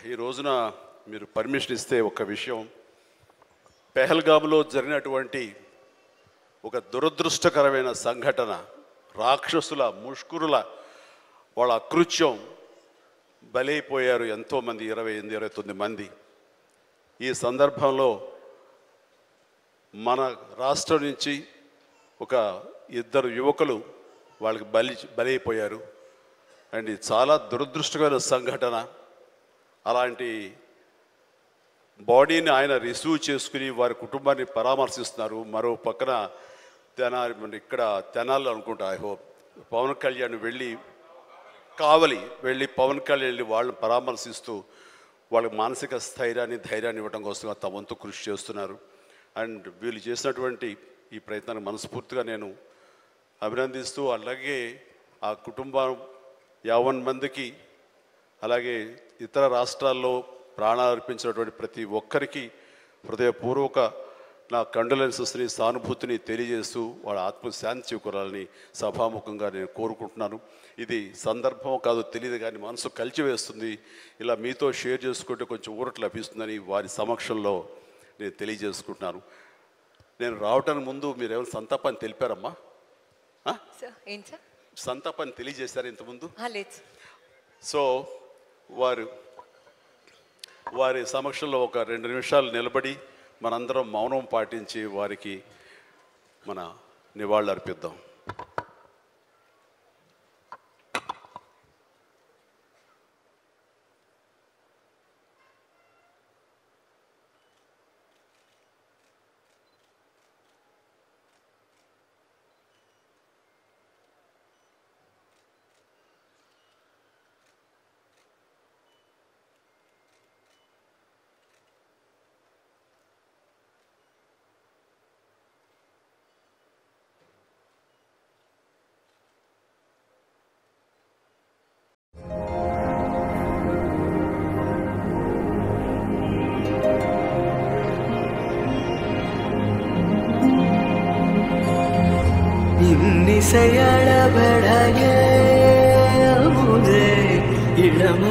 ఈ రోజున మీరు పర్మిషన్ ఇస్తే ఒక విషయం, పెహల్గామ్లో జరిగినటువంటి ఒక దురదృష్టకరమైన సంఘటన, రాక్షసుల ముష్కరుల వాళ్ళ అకృత్యం, బలైపోయారు ఎంతోమంది, 28-29 మంది. ఈ సందర్భంలో మన రాష్ట్రం నుంచి ఒక 2 యువకులు వాళ్ళకి బలైపోయారు. అండ్ ఇది చాలా దురదృష్టకరమైన సంఘటన. అలాంటి బాడీని ఆయన రిసీవ్ చేసుకుని వారి కుటుంబాన్ని పరామర్శిస్తున్నారు. మరో పక్కన ఇక్కడ తెనాలి అనుకుంటా, ఐ హోప్ పవన్ కళ్యాణ్ కావలి వెళ్ళి పవన్ కళ్యాణ్ వెళ్ళి వాళ్ళని పరామర్శిస్తూ వాళ్ళకి మానసిక స్థైర్యాన్ని, ధైర్యాన్ని ఇవ్వడం కోసం తమ వంతు కృషి చేస్తున్నారు. అండ్ వీళ్ళు చేసినటువంటి ఈ ప్రయత్నాన్ని మనస్ఫూర్తిగా నేను అభినందిస్తూ, అలాగే ఆ కుటుంబం 50 మందికి, అలాగే ఇతర రాష్ట్రాల్లో ప్రాణాలు అర్పించినటువంటి ప్రతి ఒక్కరికి హృదయపూర్వక నా కండోలెన్సెస్ని, సానుభూతిని తెలియజేస్తూ వాళ్ళ ఆత్మశాంతి చేకూరాలని సభాముఖంగా నేను కోరుకుంటున్నాను. ఇది సందర్భం కాదు తెలియదు, కానీ మనసు కలిచివేస్తుంది. ఇలా మీతో షేర్ చేసుకుంటే కొంచెం ఊరట లభిస్తుందని వారి సమక్షంలో నేను తెలియజేసుకుంటున్నాను. నేను రావటానికి ముందు మీరు ఏమైనా సంతాపాన్ని తెలిపారమ్మా? సంతాపాన్ని తెలియజేశారు ఇంతకుముందు? సో వారి సమక్షంలో ఒక 2 నిమిషాలు నిలబడి మనందరం మౌనం పాటించి వారికి మన నివాళులు అర్పిద్దాం. इन्नी से अड़ बढ़ाए मुझे इलम